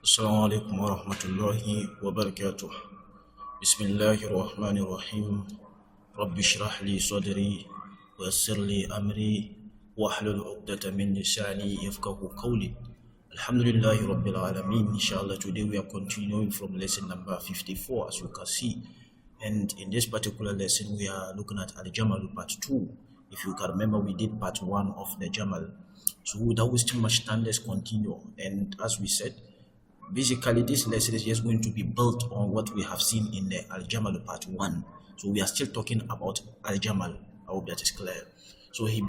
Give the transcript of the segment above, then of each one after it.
السلام عليكم ورحمة الله وبركاته. بسم الله الرحمن الرحيم. رب اشرح لي صدري ويسر لي أمري واحلل عقدة من لساني يفقه قولي. Alhamdulillah Rabbil Alameen. Inshallah, today we are continuing from lesson number 54, as you can see. And in this particular lesson, we are looking at Al-Jamal part 2. If you can remember, we did part 1 of the Jamal. So without wasting much time, let's continue. And as we said, basically this lesson is just going to be built on what we have seen in the Al-Jamal part 1. So we are still talking about Al-Jamal. I hope that is clear. So he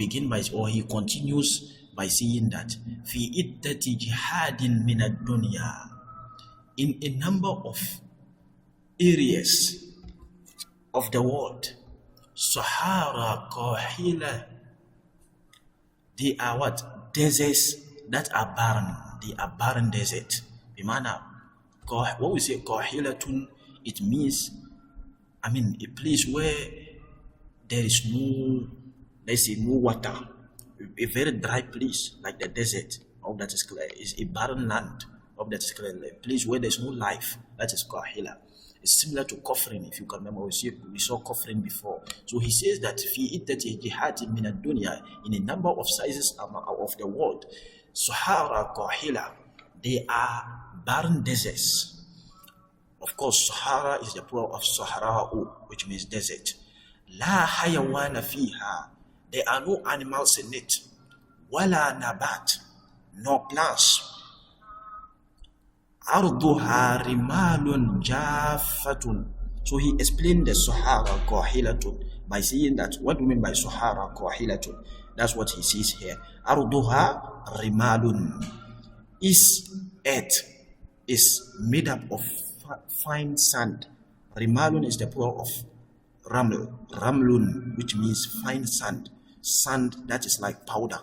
continues by saying that fi iddati jihadin min ad-dunya, in a number of areas of the world, Sahara Qahila, they are what? Deserts that are barren. They are barren desert. Bimana, what we say Qahilatun, it means, a place where there is no, let's say, no water. A very dry place like the desert, of that is clear, is a barren land, of that is clear, a place where there's no life, that is Qahila. It's similar to Kufrin, if you can remember, we saw Kufrin before. So he says that fi iddati jihadin min ad-dunya, in a number of sizes of the world, Sahara Qahila, they are barren deserts. Of course, Sahara is the plural of Sahra'u, which means desert. La hayawana fiha, there are no animals in it. Wala nabat, no plants. Arduha rimalun jaffatun. So he explained the Sahara Qahilatun by saying that, what do you mean by Sahara Qahilatun? That's what he says here. Arduha rimalun. Is earth is made up of fine sand. Rimalun is the plural of ramlun, which means fine sand. Sand that is like powder.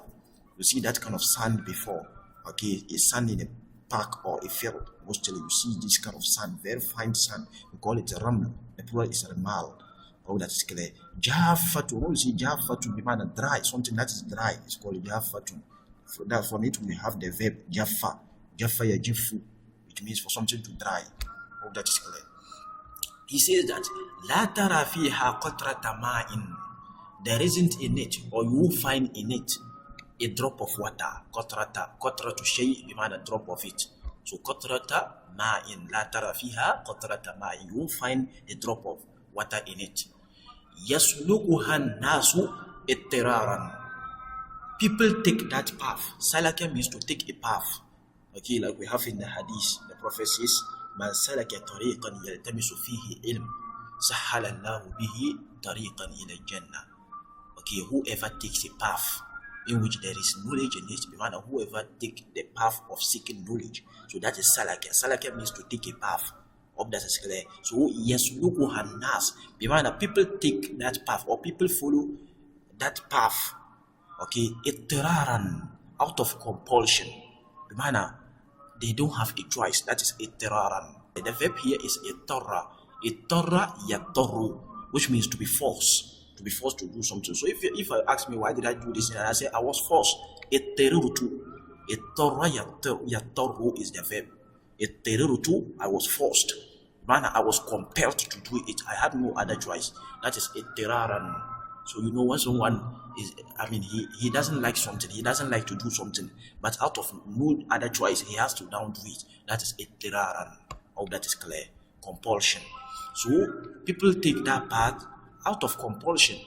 You see that kind of sand before. Okay, a sand in a park or a field. Mostly you see this kind of sand, very fine sand. We call it a raml. The plural is rimal. Oh, that is clear. Jaffatu. When you see jaffatu, be dry, something that is dry, it's called jaffatu. From it we have the verb jaffa. Jaffa ya jifu, which means for something to dry. Oh, that is clear. He says that la tara fiha qatrata ma'in. There isn't in it, or you won't find in it, a drop of water. Qatratu shay, a drop of it. So qatrata ma'in, la tara fiha qatrata ma'in. You won't find a drop of water in it. Yasluquha nasu ittiraran. People take that path. Salaka means to take a path. Okay, like we have in the hadith, the prophet says, Man salaka tariqan yaltamisu fihi ilm, sahhala Allahu bihi tariqan ila jannah. Okay, whoever takes a path in which there is knowledge in it, whoever take the path of seeking knowledge. So that is salaka. Salaka means to take a path. Of that is clear. So yasluquha nas, people take that path, or people follow that path. Okay, ittiraran, out of compulsion. They don't have a choice. That is ittiraran. The verb here is ittarra. Ittarra yattarru, which means to be forced. To be forced to do something. So if I ask me why did I do this, and I say I was forced. Ittarrutu. Ittarra yattarru is the verb. Ittarrutu, I was forced. I was compelled to do it. I had no other choice. That is ittiraran. So when someone is, he doesn't like something, he doesn't like to do something, but out of no other choice, he has to down do it. That is ittiraran. Oh, that is clear. Compulsion. So people take that path out of compulsion.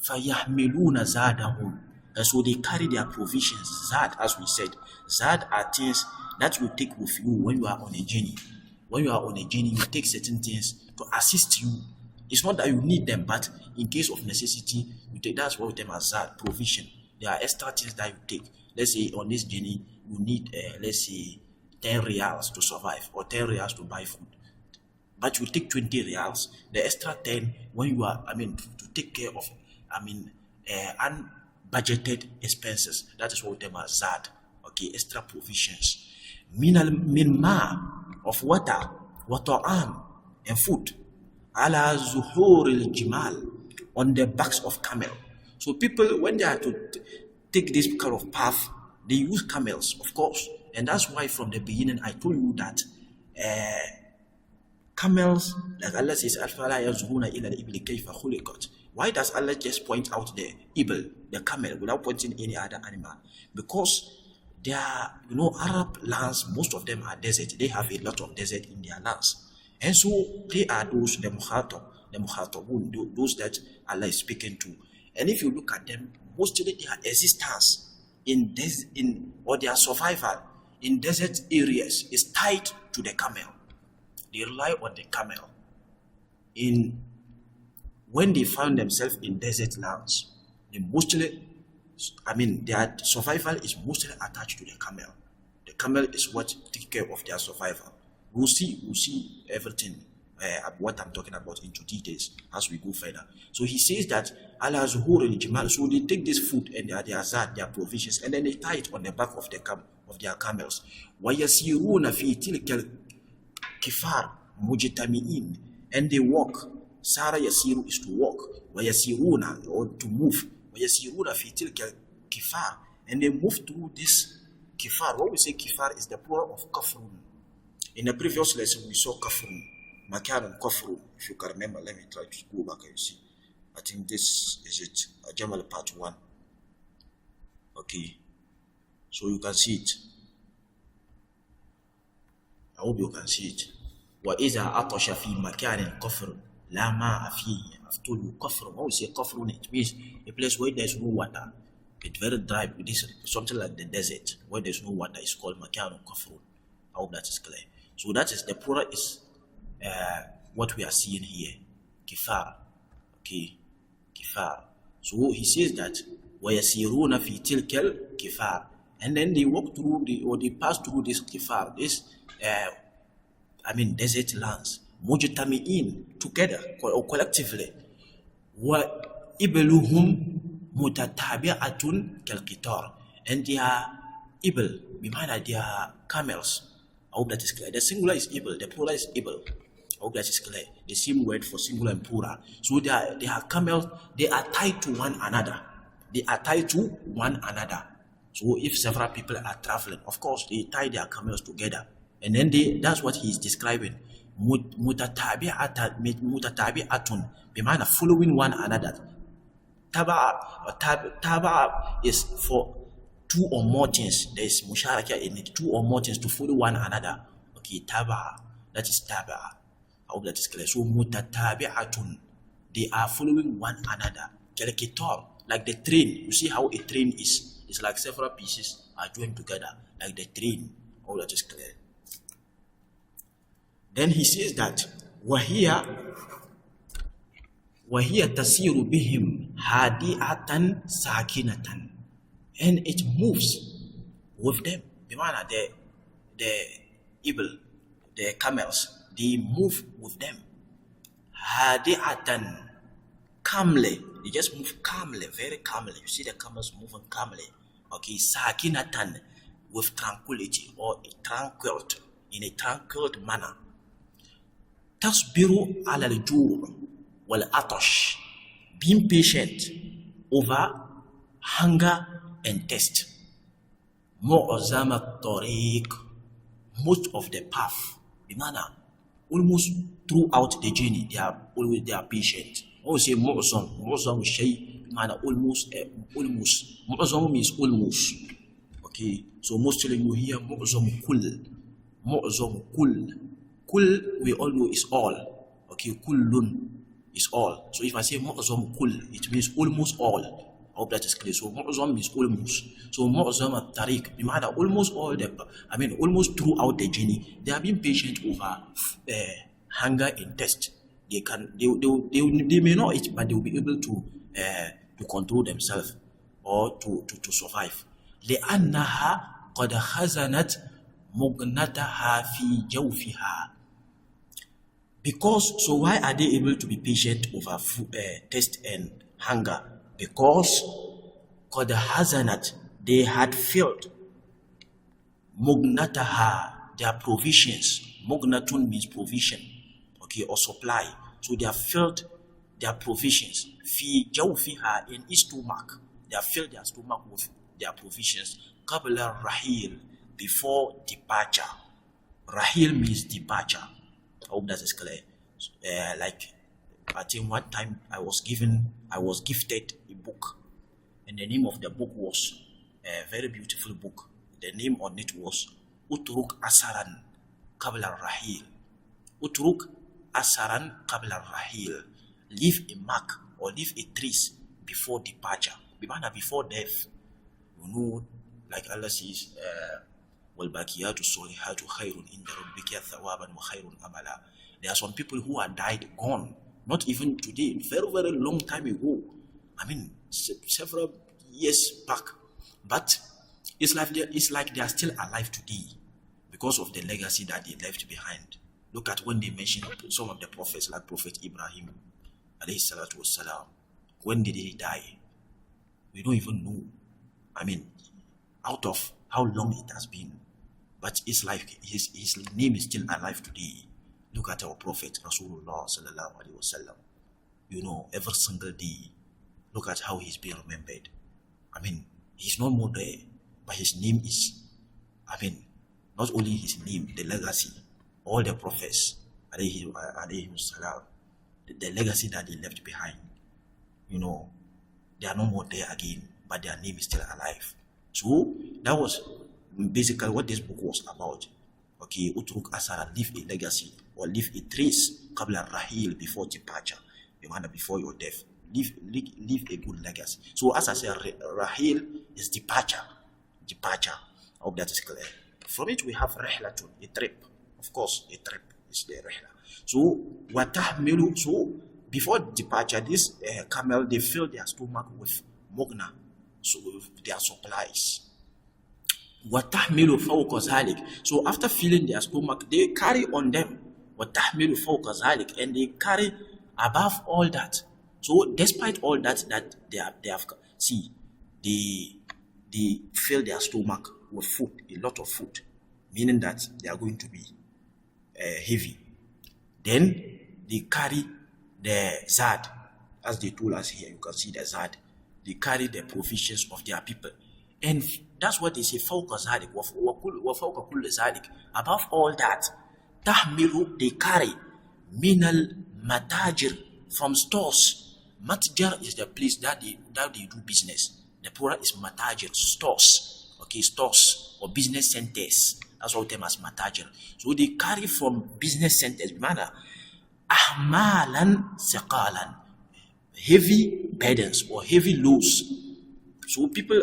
فَيَحْمِلُونَ زَادَهُمْ. And so they carry their provisions. Zad, as we said. Zad are things that you take with you when you are on a journey. When you are on a journey, you take certain things to assist you. It's not that you need them, but in case of necessity, you take. That's what we term as Zad, provision. There are extra things that you take. Let's say on this journey, you need, let's say, 10 reals to survive, or 10 reals to buy food. But you take 20 reals, the extra 10 when you are, to take care of, unbudgeted expenses. That is what we term as Zad. Okay, extra provisions. Min ma, of water, wata'am, and food. Ala zuhur al-jimal, on the backs of camel. So people, when they are to take this kind of path, they use camels, of course. And that's why from the beginning I told you that camels, like Allah says, أَفَلَا يَنْظُرُونَ إِلَى الْإِبِلِ كَيْفَ خُلِقَتْ. Why does Allah just point out the ibil, the camel, without pointing any other animal? Because they are, Arab lands, most of them are desert. They have a lot of desert in their lands. And so they are those, the muhatabun, those that Allah is speaking to. And if you look at them, mostly their existence or their survival in desert areas is tied to the camel. They rely on the camel. When they find themselves in desert lands, their survival is mostly attached to the camel. The camel is what takes care of their survival. We'll see everything, what I'm talking about into details as we go further. So he says that Allah zuhur al-jimal. So they take this food and their provisions, and then they tie it on the back of their camels. وَيَسِيرُونَ فِي تِلْكَ الْكِفَارِ مُجْتَمِئِينَ. And they walk. Sara yasiru is to walk. وَيَسِيرُونَ, or to move. وَيَسِيرُونَ فِي تِلْكَ الْكِفَارِ. And they move through this kifar. When we say kifar, is the plural of kafrun. In the previous lesson, we saw kafrun. Makan and kafrun. If you can remember, let me try to go back and see. I think this is it. Jamal part 1. Okay. So you can see it. I hope you can see it. وَإِذَا عَطَشَ فِي مَكَانٍ كَفْرٌ لَا مَاءَ فِيهِ. I've told you kafrun. When we say kafrun, it means a place where there's no water. It's very dry. It is something like the desert where there's no water. It's called makan kafrun. I hope that is clear. So that is the plural is what we are seeing here. Kifar. Okay. Kifar. So he says that وَيَسِيرُونَ فِي تِلْكَ الْكِفَارِ. And then they walk through they pass through this kifar, this desert lands. Mujtami'in, together or collectively. وَإِبْلُهُمْ مُتَتَابِعَةٌ كَالْقِطَارِ. And they are ibl, bimana they are camels. I hope that is clear. The singular is ibl, the plural is ibl. I hope that is clear. The same word for singular and plural. So they are camels, they are tied to one another. They are tied to one another. So if several people are traveling, of course, they tie their camels together. And then that's what he is describing. Mutatabi'atun, bimana following one another. Taba is for two or more things. There is musharaka in it. Two or more things to follow one another. Okay, taba. That is taba. I hope that is clear. So mutatabi'atun, they are following one another. Kalkitar, like the train. You see how a train is. It's like several pieces are joined together, like the train. I hope that is clear. Then he says that وَهِيَ تَسِيرُ بِهِمْ هَادِئَةً سَاكِنَةً. And it moves with them. Bimana, the evil, the camels, they move with them. هَادِئَةً, calmly. They just move calmly, very calmly. You see the camels moving calmly. Okay, sakinatan, with tranquility or in a tranquil manner. Tasbiru ala al-ju' wal atash, being patient over hunger and thirst. Mu'zam at-tariq, most of the path. Bimana, almost throughout the journey, they are patient. When we say mu'zam shay, bimana almost. Mu'zam means almost. Okay, so mostly you hear mu'zam kull. Kull, we all know is all. Okay, kullun is all. So if I say mu'zam kull, it means almost all. I hope that is clear. So mu'zam means almost. So mu'zam at-tariq, bimana almost almost throughout the journey, they are being patient over hunger and thirst. They may not eat, but they will be able to control themselves or to survive. لأنها قد خزنت مغنتها في جوفها. Because, so why are they able to be patient over thirst and hunger? Because قد خزنت, they had filled مغنتها, their provisions. Mugnatun means provision. Okay, or supply. So they have filled their provisions. Fi jawfiha, in its stomach. They have filled their stomach with their provisions. Qabla rahil, before departure. Rahil means departure. I hope that is clear. Like, I think one time I was gifted a book, and the name of the book was a very beautiful book. The name on it was Utruk Asaran Qabla Rahil. Utruk Asaran Qabla Rahil. Leave a mark or leave a trace before departure. Before death. You know, like Allah says, وَالْبَاقِيَاتُ الصَّالِحَاتُ خَيْرٌ عِنْدَ رَبِّكَ ثَوَابًا وَخَيْرٌ أَمَلًا. There are some people who are died, gone, not even today, very, very long time ago. I mean, several years back. But it's like they are still alive today because of the legacy that they left behind. Look at when they mention some of the prophets, like Prophet Ibrahim, alayhi salatu wassalam. When did he die? We don't even know. I mean, out of how long it has been. But it's like his name is still alive today. Look at our Prophet Rasulullah sallallahu alaihi wasallam. You know, every single day, look at how he's being remembered. I mean, he's no more there, but his name is, I mean, not only his name, the legacy, all the prophets, alayhi salam, the legacy that they left behind, you know, they are no more there again, but their name is still alive. So that was basically what this book was about. Okay, utruk asara, leave a legacy or leave a trace, qabla rahil, before departure, before your death. Leave a good legacy. So as I said, rahil is departure. I hope that is clear. From it we have rihlatun, a trip. Of course, a trip is the rihla. So watahmilu. So before departure, this camel, they fill their stomach with mugna, so with their supplies. وَتَحْمِلُ فَوْقَ ذَلِكَ. So after filling their stomach, they carry on them. وَتَحْمِلُ فَوْقَ ذَلِكَ. And they carry above all that. So despite all that they have see, they fill their stomach with food, a lot of food, meaning that they are going to be heavy. Then they carry the zad, as they told us here. You can see the zad. They carry the provisions of their people. And that's what they say, فَوْقَ ذَلِكَ وَفَوْقَ كُلِّ ذَلِكَ. Above all that, تَحْمِلُ, they carry minal matajir, from stores. Matjar is the place that they do business. The plural is matajir, stores. Okay, stores or business centers. That's what them as matajir. So they carry from business centers, ahmalan siqalan, heavy burdens or heavy loads. So people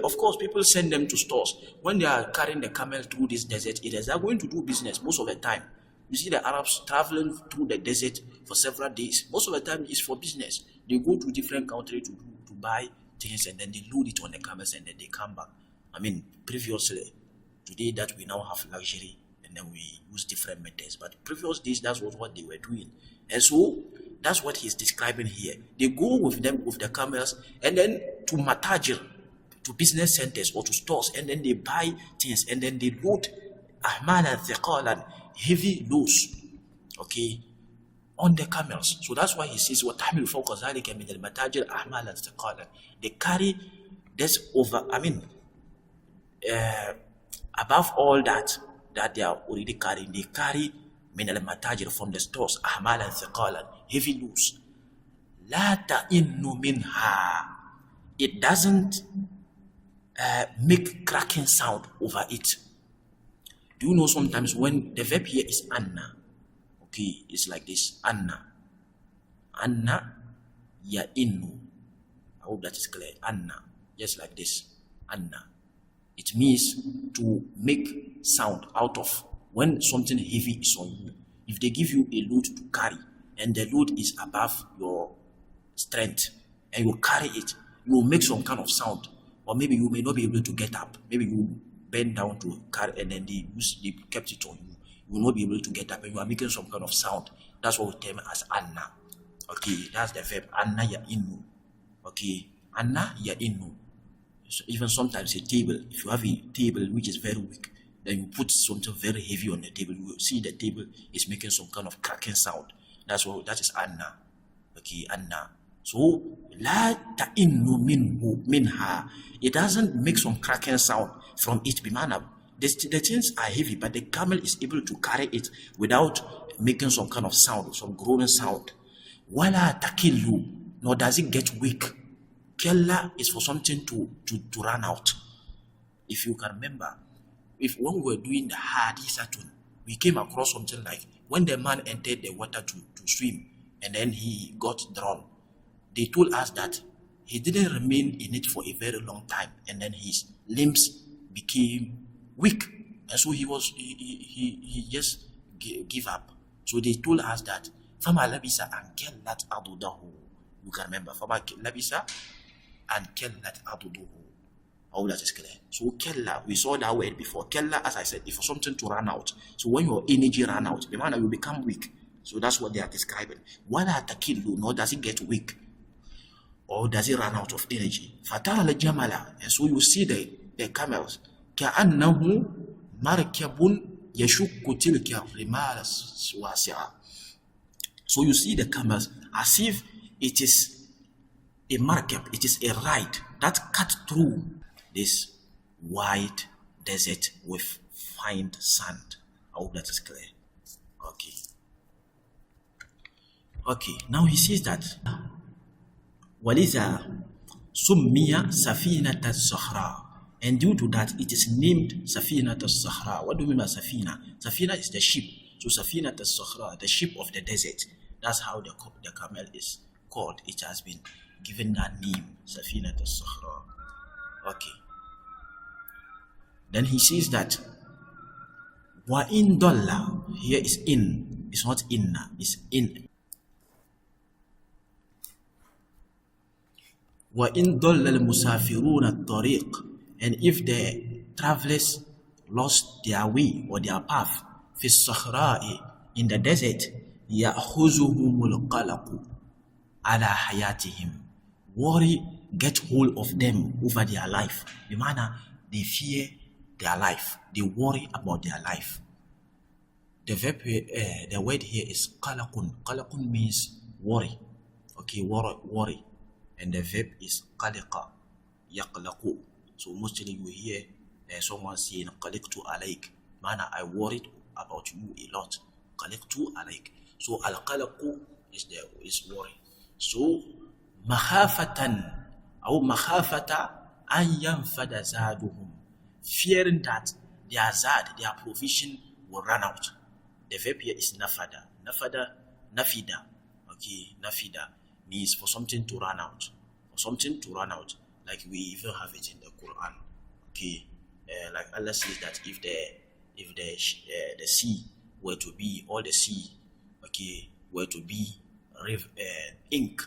send them to stores. When they are carrying the camel through this desert areas, they are going to do business most of the time. You see the Arabs traveling through the desert for several days. Most of the time it's for business. They go to different countries to buy things, and then they load it on the camels, and then they come back. I mean, previously, today that we now have luxury, and then we use different methods. But previous days, that was what they were doing. And so that's what he's describing here. They go with the camels, and then to matajir, to business centers or to stores, and then they buy things, and then they load ahmalan thiqalan, heavy loads, okay, on the camels. So that's why he says وَتَحْمِلُ فَوْقَ ذَلِكَ مِنَ الْمَتَاجِرِ أَحْمَالًا ثِقَالًا. They carry this over, above all that they are already carrying, they carry min al-matajir, from the stores, ahmalan thiqalan, heavy loads. La ta'innu minha. It doesn't make cracking sound over it. Do you know sometimes when the verb here is anna, okay, it's like this, anna ya innu. I hope that is clear. Anna, just like this, anna. It means to make sound out of when something heavy is on you. If they give you a load to carry, and the load is above your strength, and you carry it, you will make some kind of sound. Or maybe you may not be able to get up. Maybe you bend down to carry, and then they kept it on you. You will not be able to get up, and you are making some kind of sound. That's what we term as anna. Okay, that's the verb anna ya innu. Okay, anna ya innu. So even sometimes a table, if you have a table which is very weak, then you put something very heavy on the table, you will see the table is making some kind of cracking sound. That is anna. Okay, anna. So la ta'innu minha. It doesn't make some cracking sound from it. Bimana, The things are heavy, but the camel is able to carry it without making some kind of sound, some groaning sound. Wala takillu, nor does it get weak. Kella is for something to run out. If you can remember, when we were doing the Hadithatun, we came across something like when the man entered the water to swim and then he got drowned, they told us that he didn't remain in it for a very long time and then his limbs became weak, and so he just gave up. So they told us that Fama Labisa and Kellat Adudahu. You can remember Fama Labisa and Kellat Adudahu. All that is clear. So Kella, we saw that word before. Kella, as I said, is for something to run out. So when your energy run out, the man will become weak. So that's what they are describing. Wala takillu, nor does it get weak, or does it run out of energy? Fatara al-jamala, and so you see the camels. كأنه مركب يشق تلك الرمال الواسعة. So you see the camels as if it is a markab, it is a ride that cut through this wide desert with fine sand. I hope that is clear. Okay, now he says that وَلِذَا سُمِّيَ سَفِينَةَ الزَّهْرَاء, and due to that it is named Safinat al-Sahra. What do we mean by Safina? Safina is the ship. So Safinat al-Sahra, the ship of the desert. That's how the camel is called. It has been given that name, Safinat al-Sahra. Okay. Then he says that wa in dalla, here is in, it's not inna, it's in. Wa in dalla al-musafirun al-tariq, and if the travelers lost their way or their path, fi as-sakhra'i, in the desert, ya'khuzuhumul qalaqu ala hayatihim, worry get hold of them over their life. The manner they fear their life, they worry about their life. The verb here, the word here is qalaqun. Qalaqun means worry. Okay, worry. And the verb is qalaqa, yaqlaqu. So mostly you hear someone saying qaliqtu alayk, manner I worried about you a lot. Qaliqtu alayk. So al-qalaqu is worry. So makhafatan or makhafata an yanfada zaduhum, fearing that their zad, their provision will run out. The verb here is nafada. Nafida. Okay, nafida means for something to run out. For something to run out. Like we even have it in the Quran. Okay, like Allah says that if the sea were to be, all the sea, okay, were to be ink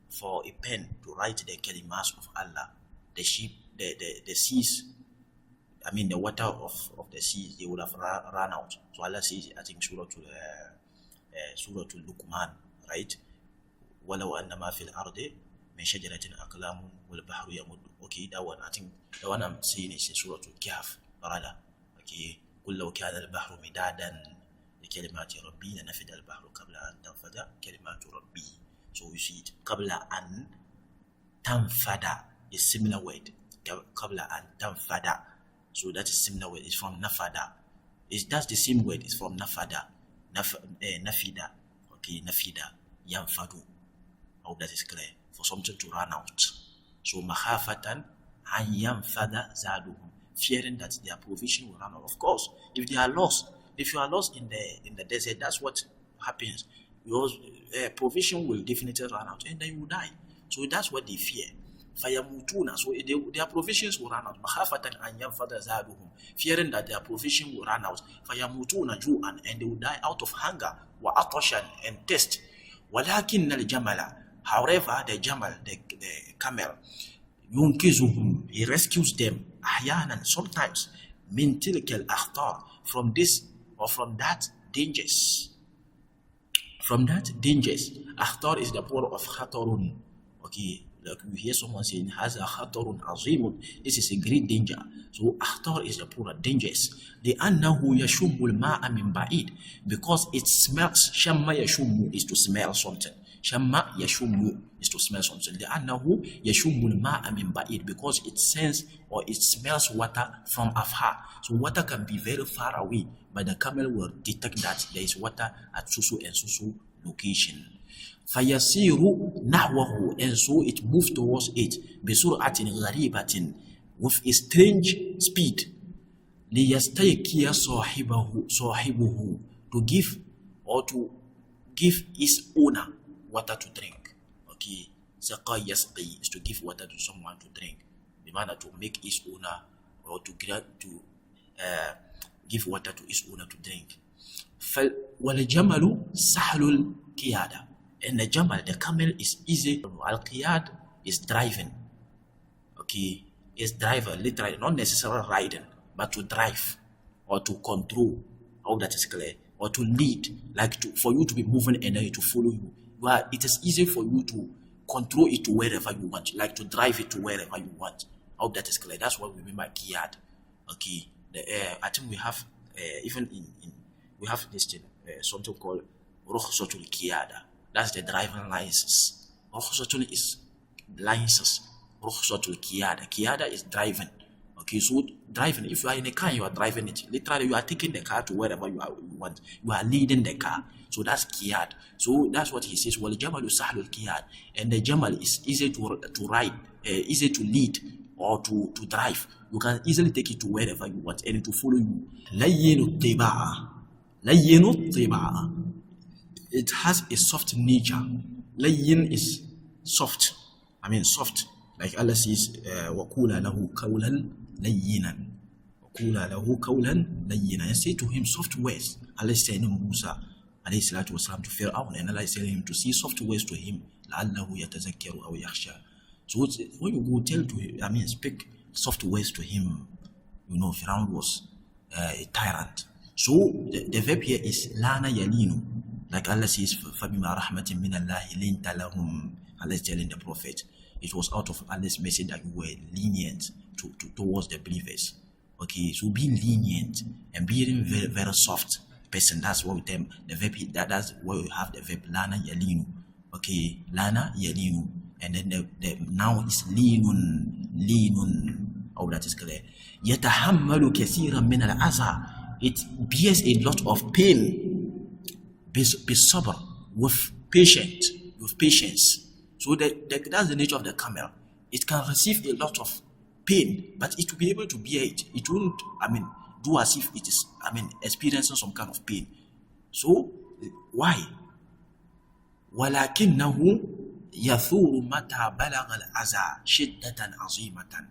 for a pen to write the kalimas of Allah, the seas, I mean the water of the seas, they would have run out. So Allah says, I think Surah Luqman, right? وَلَوْ أَنَّمَا فِي الْأَرْضِ مِنْ شَجَرَةٍ أَقْلَامٌ وَالْبَحْرُ يَمُدُّ. Okay, that one, I think the one I'm saying is in Surah Al-Kahf, rather. Okay, قُلْ لَوْ كَانَ الْبَحْرُ مِدَادًا لِكَلِمَاتِ رَبِّي لَنَفِدَ الْبَحْرُ قَبْلَ أَنْ تَنْفَدَ كَلِمَاتُ رَبِّي. So you see it, قَبْلَ أَنْ تَنْفَدَ is similar word. قَبْلَ أَنْ تَنْفَدَ. So that is similar word. It's from nafada. That's the same word. It's from nafada. Nafida. Okay, nafida. Yanfadu. I hope that is clear. For something to run out. So makhafatan an yanfada zaduhum, fearing that their provision will run out. Of course, if they are lost, if you are lost in the desert, that's what happens. Your provision will definitely run out, and then you will die. So that's what they fear. Fayamutuna, so their provisions will run out. Makhafatan an yanfada zaduhum, fearing that their provision will run out. Fayamutuna ju'an, and they will die out of hunger. Wa atashan, and thirst. Walakin al-jamala, however, the jamal, the camel, yunkizuhum, he rescues them, ahyanan, sometimes, min tilkal akhtar, from this or from that dangers. From that dangers, akhtar is the plural of khatarun. Okay, like you hear someone saying, has a khatarun azimun, this is a great danger. So akhtar is the plural, dangers. لأنه يشم الماء من بعيد, because it smells. Shamma yashummu is to smell something. Shamma yashummu is to smell something. لأنه يشم الماء من بعيد, because it sends or it smells water from afar. So water can be very far away, but the camel will detect that there is water at so and so location. فيسير نحوه, and so it moves towards it بسرعة غريبة, with a strange speed. ليستيقظ صاحبه, to give or to give his owner water to drink. Okay, Saqa yasqi is to give water to someone to drink. The man to make his owner or to give water to his owner to drink. وَالْجَمَلُ سَهْلُ الْقِيَادَةِ, and the jamal, the camel, is easy. Al-qiyad is driving. Okay, is driver, literally, not necessarily riding, but to drive or to control. All that is clear. Or to lead, like for you to be moving and then to follow you. It is easy for you to control it to wherever you want, like to drive it to wherever you want. All that is clear. That's what we mean by qiyad. Okay, I think we have even in we have this thing, something called rukhsatul qiyada. That's the driving license. Rukhsatul is license. Rukhsatul qiyada. Qiyada is driving. Okay, so driving, if you are in a car, you are driving it. Literally, you are taking the car to wherever you want. You are leading the car. So that's qiyad. So that's what he says. Well, jamalu sahlul qiyad. And the jamal is easy to ride, easy to lead or to drive. You can easily take it to wherever you want and to follow you. Layyinu tiba'a. Layyinu tiba'a. It has a soft nature. Layyin is soft. I mean soft. Like Allah says, وَقُولَ لَهُ قَوْلًا لَيِّنًا. وَقُولَ لَهُ قَوْلًا لَيِّنًا. And say to him soft words. Allah is telling Musa alayhi salatu wasalam to Fir'aun, and Allah is telling him to say soft words to him. لَعَلَّهُ يَتَذَكَّرُ أَوْ يَخْشَى. So when you go tell to him, I mean speak soft words to him, you know, Fir'aun was a tyrant. So the verb here is lana yalinu. Like Allah says, فَبِمَا رَحْمَةٍ مِّنَ اللَّهِ لِنْتَ لَهُمْ. Allah is telling the Prophet, it was out of Allah's message that you were lenient towards the believers. Okay, so being lenient and being very, very soft person, that's what we term the verb. That's where we have the verb lana yalinu. Okay, lana yalinu, and then the noun is linun. Oh, that is clear. يَتَحَمَّلُ كَثِيرًا مِنَ الْعَزَى. It bears a lot of pain. Be sober, with patience. So that's the nature of the camel. It can receive a lot of pain, but it will be able to bear it. It won't, do as if it is, experiencing some kind of pain. So, why? وَلَكِنَّهُ يَثُورُ مَتَى بَلَغَ الْأَذَى شِدَّةً عَظِيمَةً.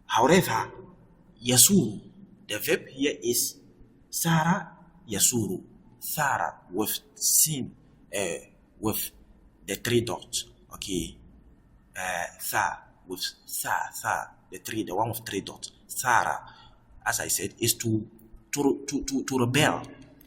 However, yasuru, the verb here is Sara yasuru. Sara with sin, with the three dots. Okay, with the one with three dots. Sara, as I said, is to rebel.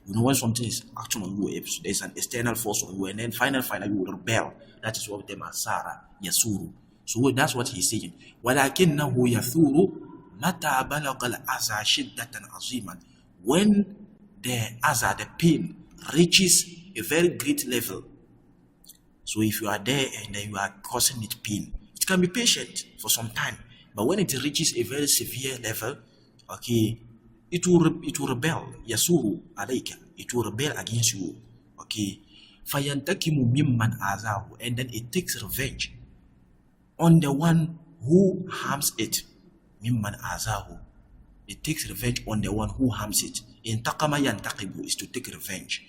You know, when something is action on you, there's an external force on you, and then finally you will rebel. That is what we term as Sara yasuru. So that's what he's saying. وَلَكِنَّهُ يَثُورُ مَتَى بَلَغَ الْأَذَى شِدَّةً عَظِيمًا. When the azar, the pain, reaches a very great level. So if you are there and then you are causing it pain, it can be patient for some time. But when it reaches a very severe level, okay, it will rebel. Yasuru alayka. It will rebel against you. Okay. فَيَنْتَكِمُ مِمَّنْ أَذَاهُ. And then it takes revenge on the one who harms it. Mimman azahu. It takes revenge on the one who harms it. Intaqama yantaqibu is to take revenge.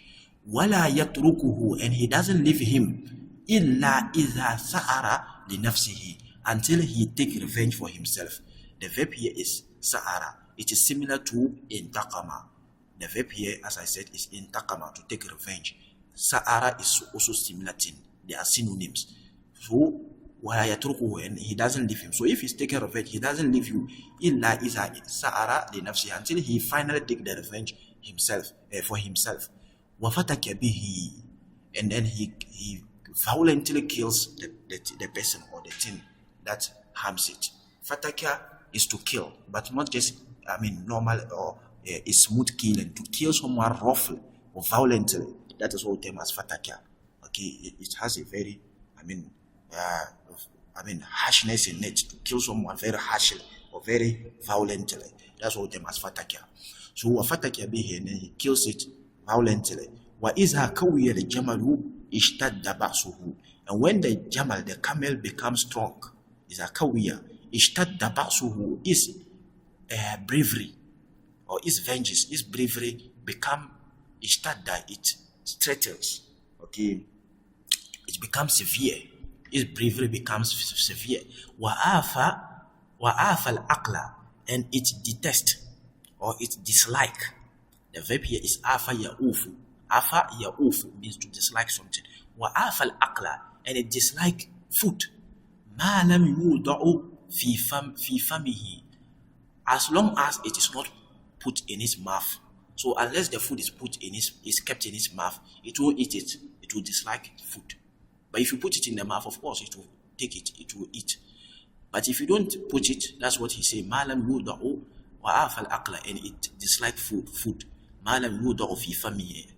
Wala yatrukuhu, and he doesn't leave him. Illa idha sa'ara li nafsihi, until he take revenge for himself. The verb here is sa'ara. It is similar to intaqama. The verb here, as I said, is intaqama, to take revenge. Sa'ara is also similar thing. They are synonyms. So and he doesn't leave him. So if he's taking revenge, he doesn't leave you illa iza sa'ara li nafsi, until he finally take the revenge himself, for himself. Wafataka bihi, and then he violently kills the person or the thing that harms it. Fataka is to kill, but not just normal or a smooth killing. To kill someone roughly or violently, that is what we term as fataka. Okay, it has a very, harshness in it, to kill someone very harshly or very violently. That's what them as fatakia. So wafatakia be here, and he kills it violently. وَإِذَا كَوِّيَ الْجَمَلُ اشْتَدَّ بَأْسُهُ. And when the jamal, the camel, becomes strong, is a kawiya, اشْتَدَّ بَأْسُهُ, is bravery, or is vengeance, is bravery become ishtadda, it threatens. Okay, it becomes severe. His bravery becomes severe. Wa'afa al-aqla, and it detest or it dislike. The verb here is afa ya'ufu. Afa ya'ufu means to dislike something. Wa'afa al-aqla, and it dislike food. Ma lam yuda'u fi famihi, as long as it is not put in his mouth. So unless the food is kept in his mouth, it will eat it. It will dislike food. But if you put it in the mouth, of course, it will take it. It will eat. But if you don't put it, that's what he say. Malam yuda'u wa'afal aqla, and it dislike food. Malam yuda'u fi famihi,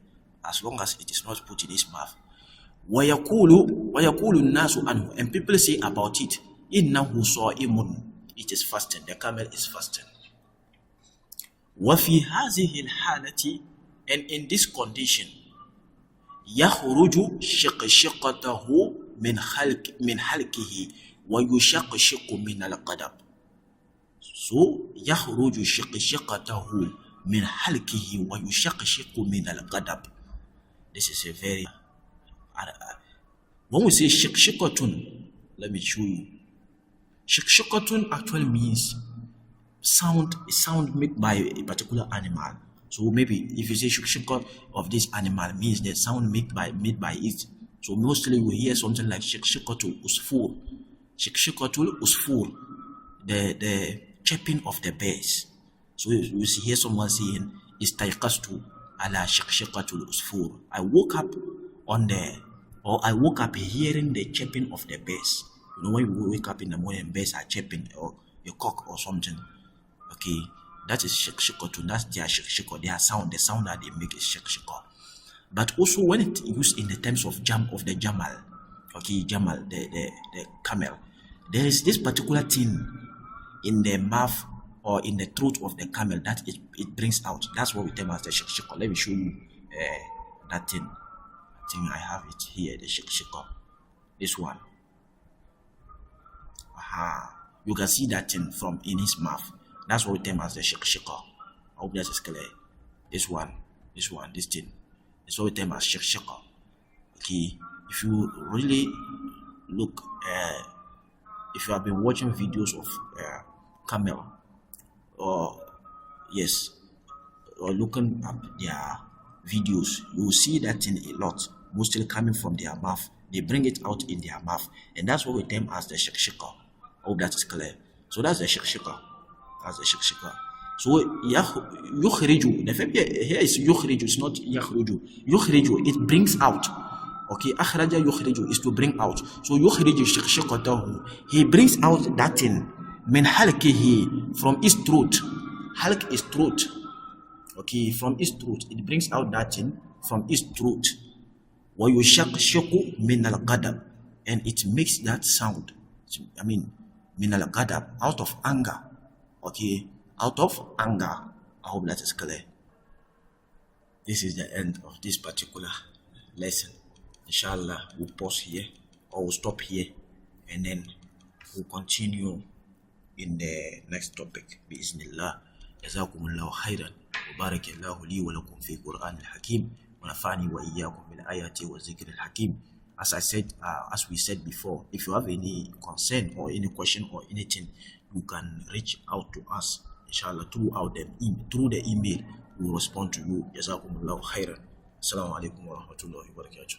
as long as it is not put in his mouth. وَيَقُولُ النَّاسُ anhu, and people say about it, إِنَّهُ صَائِمٌ, it is fasting. The camel is fasting. وَفِي هَذِهِ الْحَالَةِ, and in this condition, يَخْرُجُ شِقْشِقَتَهُ مِنْ حَلْكِهِ وَيُشَقْشِقُ مِنَ الْقَدَبِ. So, يَخْرُجُ شِقْشِقَتَهُ مِنْ حَلْكِهِ وَيُشَقْشِقُ مِنَ الْقَدَبِ. This is a very... when we say shiqshiqatun, let me show you. Shiqshiqatun actually means sound made by a particular animal. So maybe if you say shiqshiqa of this animal, means the sound made by it. So mostly we hear something like shiqshiqatul usfur. Shiqshiqatul usfur, the chirping of the birds. So you hear someone saying, istayqastu ala shiqshiqatul usfur. I woke up hearing the chirping of the birds. You know, when you wake up in the morning, birds are chirping, or a cock or something. Okay, that is shiqshiqatun. That's their shiqshiqa. Their sound, the sound that they make is shiqshiqa. But also when it used in the terms of the jamal, okay, jamal, the camel, there is this particular thing in the mouth or in the throat of the camel that it brings out. That's what we term as the shiqshiqa. Let me show you that thing. I think I have it here, the shiqshiqa. This one. Aha. You can see that thing from in his mouth. That's what we term as the shiqshiqa. I hope that is clear. This thing. That's what we term as shiqshiqa. Okay. If you really look, if you have been watching videos of camel, or looking at their videos, you will see that thing a lot, mostly coming from their mouth. They bring it out in their mouth, and that's what we term as the shiqshiqa. I hope that is clear. So that's the shiqshiqa. So yukhriju, the verb here is yukhriju, it's not yakhruju. Yukhriju, it brings out. Okay, akhraja yukhriju is to bring out. So yukhriju shiqshiqatahu, he brings out that thing min halkihi, from his throat. Halk is throat. Okay, from his throat, it brings out that thing from his throat. Wa yushaqshiqu min al-ghadab, and it makes that sound. Min al-ghadab, out of anger. Okay, out of anger. I hope that is clear. This is the end of this particular lesson. Inshallah, we'll pause here, or we'll stop here, and then we'll continue in the next topic. Biiznillah. جزاكم الله خيرا وبارك الله لي ولكم في القرآن الحكيم ونفعني وإياكم بالآيات والذكر الحكيم. As we said before, if you have any concern or any question or anything, you can reach out to us, inshallah, through the email. We will respond to you. جزاكم الله خيرا. السلام عليكم ورحمة الله وبركاته.